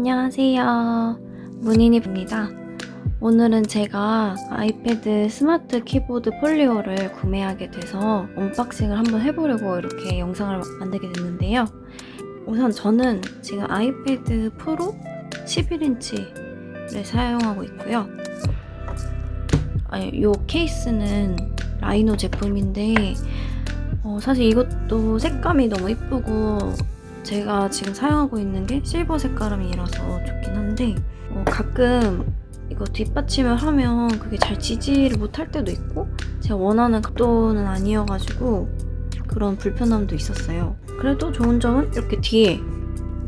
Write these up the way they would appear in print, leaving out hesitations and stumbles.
안녕하세요. 문인입니다. 오늘은 제가 아이패드 스마트 키보드 폴리오를 구매하게 돼서 언박싱을 한번 해보려고 이렇게 영상을 만들게 됐는데요. 우선 저는 지금 아이패드 프로 11인치를 사용하고 있고요. 이 케이스는 라이노 제품인데 사실 이것도 색감이 너무 이쁘고 제가 지금 사용하고 있는 게 실버 색깔이라서 좋긴 한데 가끔 이거 뒷받침을 하면 그게 잘 지지를 못할 때도 있고 제가 원하는 각도는 아니어가지고 그런 불편함도 있었어요. 그래도 좋은 점은 이렇게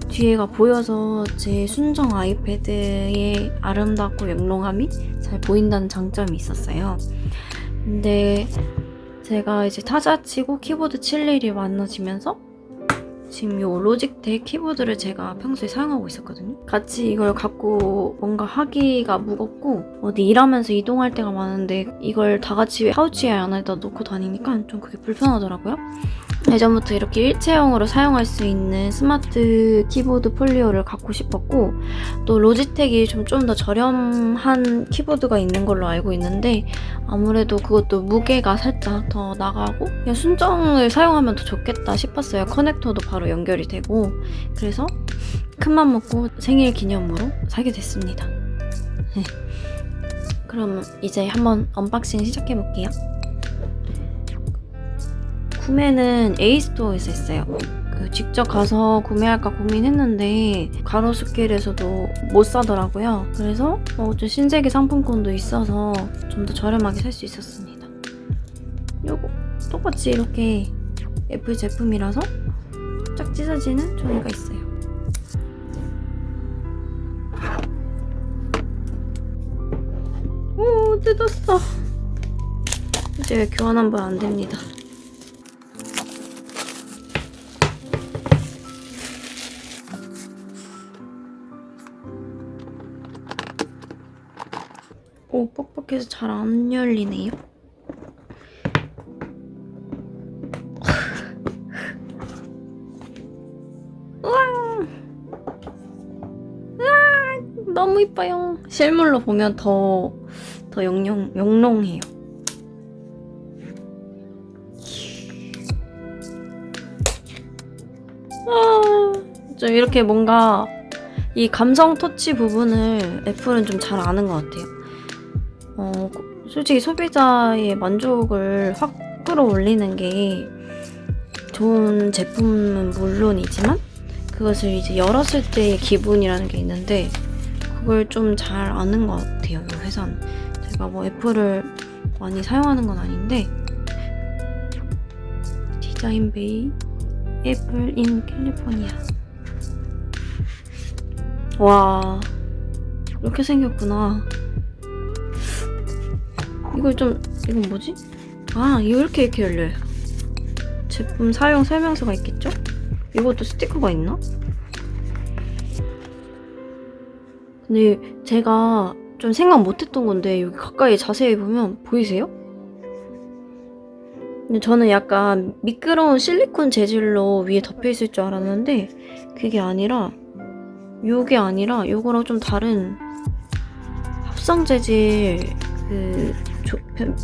뒤에가 보여서 제 순정 아이패드의 아름답고 영롱함이 잘 보인다는 장점이 있었어요. 근데 제가 이제 타자 치고 키보드 칠 일이 많아지면서 지금 이 로직텍 키보드를 제가 평소에 사용하고 있었거든요. 같이 이걸 갖고 뭔가 하기가 무겁고 어디 일하면서 이동할 때가 많은데 이걸 다 같이 파우치 안에다 놓고 다니니까 좀 그게 불편하더라고요. 예전부터 이렇게 일체형으로 사용할 수 있는 스마트 키보드 폴리오를 갖고 싶었고 또 로지텍이 좀 더 저렴한 키보드가 있는 걸로 알고 있는데 아무래도 그것도 무게가 살짝 더 나가고 그냥 순정을 사용하면 더 좋겠다 싶었어요. 커넥터도 바로 연결이 되고 그래서 큰맘 먹고 생일 기념으로 사게 됐습니다. 그럼 이제 한번 언박싱 시작해볼게요. 구매는 에이스토어에서 했어요. 직접 가서 구매할까 고민했는데 가로수길에서도 못 사더라고요. 그래서 좀 신세계 상품권도 있어서 좀 더 저렴하게 살 수 있었습니다. 요거 똑같이 이렇게 애플 제품이라서 쫙 찢어지는 종이가 있어요. 오, 뜯었어. 이제 교환 한 번 안 됩니다. 오, 뻑뻑해서 잘 안 열리네요. 우와! 너무 이뻐요. 실물로 보면 더 영롱해요. 좀 이렇게 뭔가 이 감성 터치 부분을 애플은 좀 잘 아는 것 같아요. 솔직히 소비자의 만족을 확 끌어올리는 게 좋은 제품은 물론이지만 그것을 이제 열었을 때의 기분이라는 게 있는데 그걸 좀 잘 아는 것 같아요, 이 회사는. 제가 애플을 많이 사용하는 건 아닌데 디자인 베이 애플 인 캘리포니아. 와, 이렇게 생겼구나. 이건 뭐지? 이렇게 열려요. 제품 사용 설명서가 있겠죠? 이것도 스티커가 있나? 근데 제가 좀 생각 못했던 건데 여기 가까이 자세히 보면 보이세요? 근데 저는 약간 미끄러운 실리콘 재질로 위에 덮여있을 줄 알았는데 그게 아니라 요거랑 좀 다른 합성 재질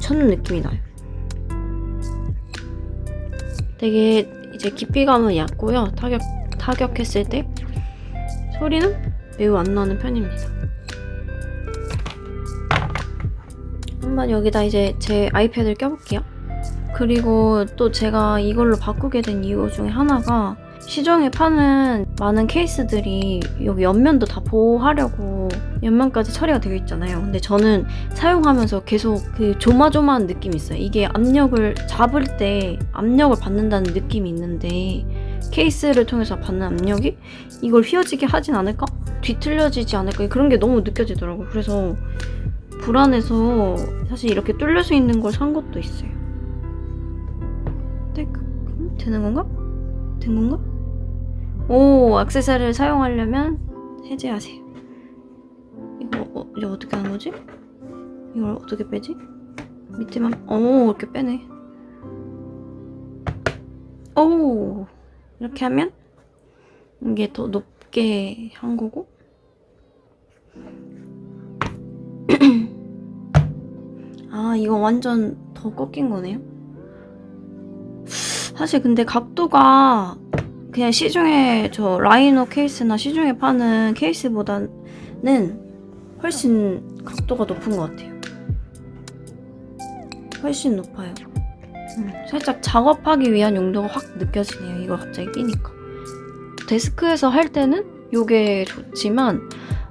쳤는 느낌이 나요. 되게 이제 깊이감은 얕고요. 타격했을 때 소리는 매우 안 나는 편입니다. 한번 여기다 이제 제 아이패드를 껴볼게요. 그리고 또 제가 이걸로 바꾸게 된 이유 중에 하나가 시중에 파는 많은 케이스들이 여기 옆면도 다 보호하려고 옆면까지 처리가 되어 있잖아요. 근데 저는 사용하면서 계속 그 조마조마한 느낌이 있어요. 이게 압력을 잡을 때 압력을 받는다는 느낌이 있는데 케이스를 통해서 받는 압력이 이걸 휘어지게 하진 않을까? 뒤틀려지지 않을까? 그런 게 너무 느껴지더라고요. 그래서 불안해서 사실 이렇게 뚫려져 있는 걸 산 것도 있어요. 되는 건가? 된 건가? 오, 액세서리를 사용하려면 해제하세요. 이거 이제 어떻게 하는 거지? 이걸 어떻게 빼지? 밑에만 이렇게 빼네. 오, 이렇게 하면 이게 더 높게 한 거고 아, 이거 완전 더 꺾인 거네요. 사실 근데 각도가 그냥 시중에 저 라이노 케이스나 시중에 파는 케이스보다는 훨씬 각도가 높은 것 같아요. 훨씬 높아요. 살짝 작업하기 위한 용도가 확 느껴지네요. 이걸 갑자기 끼니까. 데스크에서 할 때는 이게 좋지만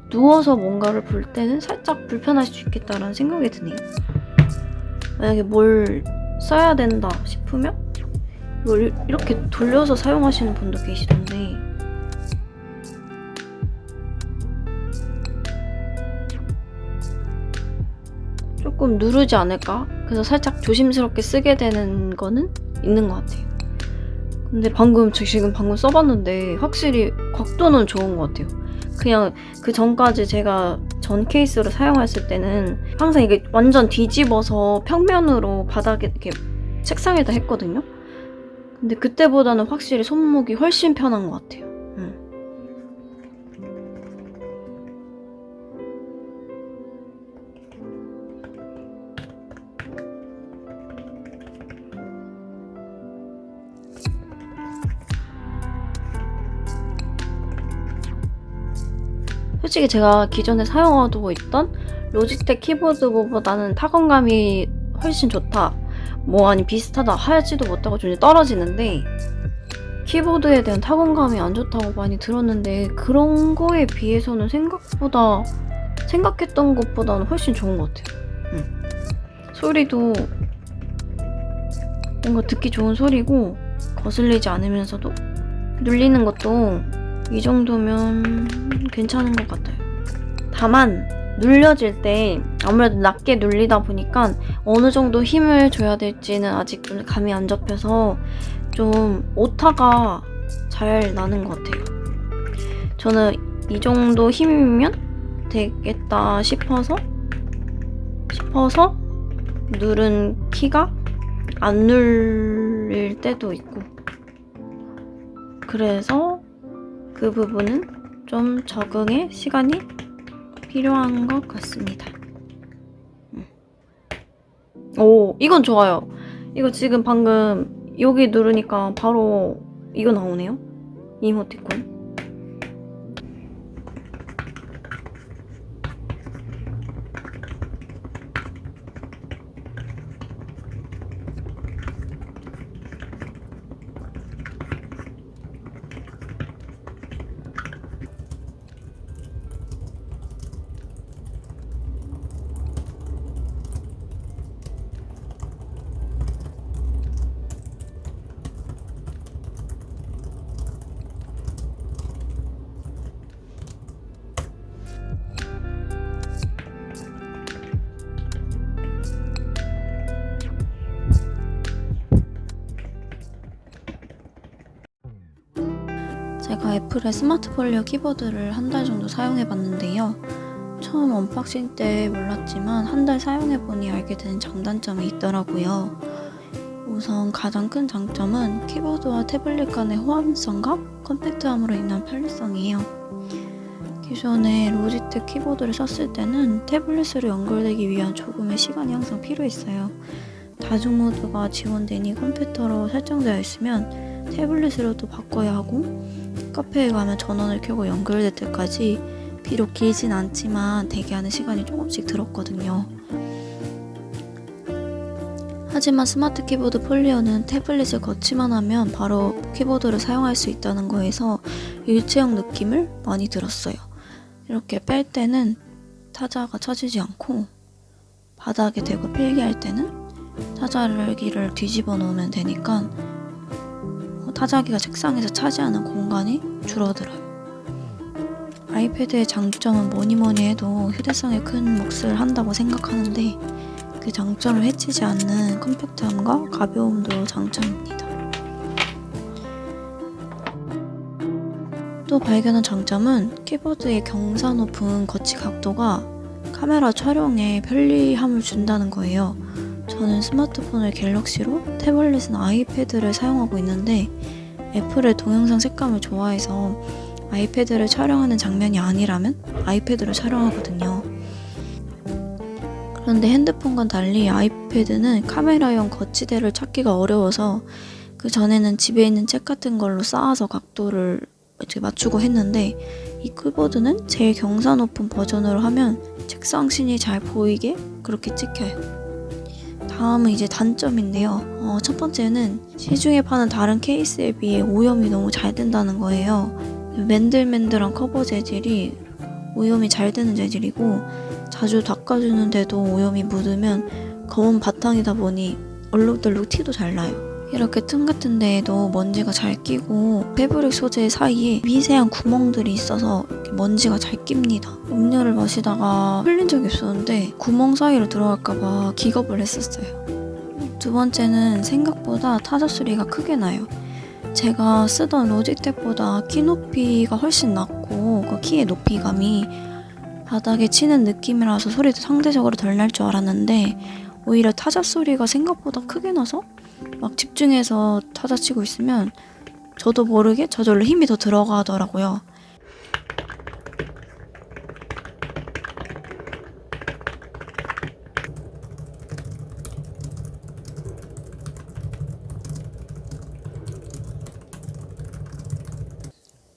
누워서 뭔가를 볼 때는 살짝 불편할 수 있겠다라는 생각이 드네요. 만약에 뭘 써야 된다 싶으면 이걸 이렇게 돌려서 사용하시는 분도 계시던데 조금 누르지 않을까? 그래서 살짝 조심스럽게 쓰게 되는 거는 있는 것 같아요. 근데 지금 방금 써봤는데 확실히 각도는 좋은 것 같아요. 그냥 그 전까지 제가 전 케이스로 사용했을 때는 항상 이게 완전 뒤집어서 평면으로 바닥에 이렇게 책상에다 했거든요. 근데 그때보다는 확실히 손목이 훨씬 편한 것 같아요. 솔직히 제가 기존에 사용하고 있던 로지텍 키보드보다는 타건감이 훨씬 좋다, 아니 비슷하다 하지도 못하고 좀 떨어지는데, 키보드에 대한 타건감이 안 좋다고 많이 들었는데 그런 거에 비해서는 생각했던 것보다는 훨씬 좋은 것 같아요. 소리도 뭔가 듣기 좋은 소리고 거슬리지 않으면서도 눌리는 것도 이 정도면 괜찮은 것 같아요. 다만 눌려질 때 아무래도 낮게 눌리다 보니까 어느 정도 힘을 줘야 될지는 아직 좀 감이 안 잡혀서 좀 오타가 잘 나는 것 같아요. 저는 이 정도 힘이면 되겠다 싶어서 누른 키가 안 눌릴 때도 있고, 그래서 그 부분은 좀 적응에 시간이 필요한 것 같습니다. 오, 이건 좋아요. 이거 지금 방금 여기 누르니까 바로 이거 나오네요. 이모티콘. 제가 애플의 스마트 폴리오 키보드를 한 달 정도 사용해봤는데요. 처음 언박싱 때 몰랐지만 한 달 사용해보니 알게 된 장단점이 있더라고요. 우선 가장 큰 장점은 키보드와 태블릿 간의 호환성과 컴팩트함으로 인한 편리성이에요. 기존에 로지텍 키보드를 썼을 때는 태블릿으로 연결되기 위한 조금의 시간이 항상 필요했어요. 다중 모드가 지원되니 컴퓨터로 설정되어 있으면 태블릿으로도 바꿔야 하고, 카페에 가면 전원을 켜고 연결될 때까지 비록 길진 않지만 대기하는 시간이 조금씩 들었거든요. 하지만 스마트 키보드 폴리오는 태블릿을 거치만 하면 바로 키보드를 사용할 수 있다는 거에서 일체형 느낌을 많이 들었어요. 이렇게 뺄 때는 타자가 처지지 않고, 바닥에 대고 필기할 때는 타자기를 뒤집어 놓으면 되니까 타자기가 책상에서 차지하는 공간이 줄어들어요. 아이패드의 장점은 뭐니 해도 휴대성에 큰 몫을 한다고 생각하는데, 그 장점을 해치지 않는 컴팩트함과 가벼움도 장점입니다. 또 발견한 장점은 키보드의 경사 높은 거치 각도가 카메라 촬영에 편리함을 준다는 거예요. 저는 스마트폰을 갤럭시로, 태블릿은 아이패드를 사용하고 있는데 애플의 동영상 색감을 좋아해서 아이패드를 촬영하는 장면이 아니라면 아이패드로 촬영하거든요. 그런데 핸드폰과 달리 아이패드는 카메라용 거치대를 찾기가 어려워서 그 전에는 집에 있는 책 같은 걸로 쌓아서 각도를 이렇게 맞추고 했는데, 이 키보드는 제일 경사 높은 버전으로 하면 책상신이 잘 보이게 그렇게 찍혀요. 다음은 이제 단점인데요. 첫 번째는 시중에 파는 다른 케이스에 비해 오염이 너무 잘 된다는 거예요. 맨들맨들한 커버 재질이 오염이 잘 되는 재질이고, 자주 닦아주는데도 오염이 묻으면 검은 바탕이다 보니 얼룩덜룩 티도 잘 나요. 이렇게 틈 같은 데에도 먼지가 잘 끼고 패브릭 소재 사이에 미세한 구멍들이 있어서 이렇게 먼지가 잘 낍니다. 음료를 마시다가 흘린 적이 없었는데 구멍 사이로 들어갈까봐 기겁을 했었어요. 두 번째는 생각보다 타자 소리가 크게 나요. 제가 쓰던 로지텍보다 키 높이가 훨씬 낮고 그 키의 높이감이 바닥에 치는 느낌이라서 소리도 상대적으로 덜 날 줄 알았는데, 오히려 타자 소리가 생각보다 크게 나서 막 집중해서 타자 치고 있으면 저도 모르게 저절로 힘이 더 들어가더라고요.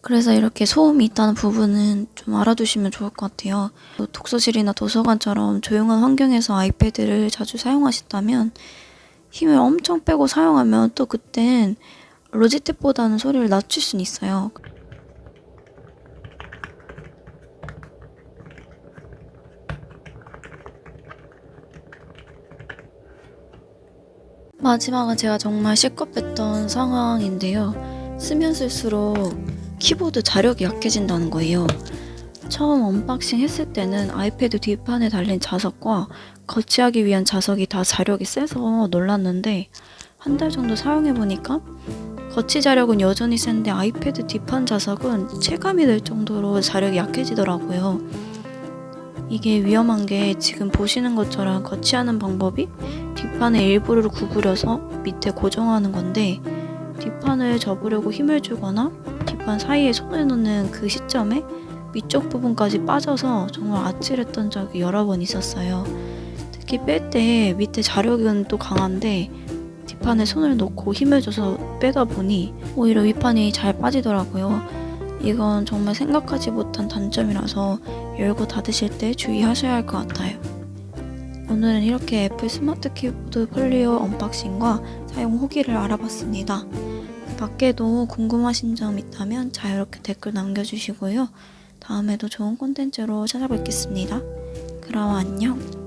그래서 이렇게 소음이 있다는 부분은 좀 알아두시면 좋을 것 같아요. 독서실이나 도서관처럼 조용한 환경에서 아이패드를 자주 사용하신다면 힘을 엄청 빼고 사용하면 또 그땐 로지텍보다는 소리를 낮출 수는 있어요. 마지막은 제가 정말 시겁했던 상황인데요. 쓰면 쓸수록 키보드 자력이 약해진다는 거예요. 처음 언박싱 했을 때는 아이패드 뒷판에 달린 자석과 거치하기 위한 자석이 다 자력이 세서 놀랐는데, 한 달 정도 사용해보니까 거치 자력은 여전히 센데 아이패드 뒷판 자석은 체감이 될 정도로 자력이 약해지더라고요. 이게 위험한 게 지금 보시는 것처럼 거치하는 방법이 뒷판의 일부를 구부려서 밑에 고정하는 건데, 뒷판을 접으려고 힘을 주거나 뒷판 사이에 손을 넣는 그 시점에 위쪽 부분까지 빠져서 정말 아찔했던 적이 여러 번 있었어요. 특히 뺄 때 밑에 자력은 또 강한데 뒷판에 손을 놓고 힘을 줘서 빼다 보니 오히려 윗판이 잘 빠지더라고요. 이건 정말 생각하지 못한 단점이라서 열고 닫으실 때 주의하셔야 할 것 같아요. 오늘은 이렇게 애플 스마트 키보드 폴리오 언박싱과 사용 후기를 알아봤습니다. 그 밖에도 궁금하신 점 있다면 자유롭게 댓글 남겨주시고요. 다음에도 좋은 콘텐츠로 찾아뵙겠습니다. 그럼 안녕.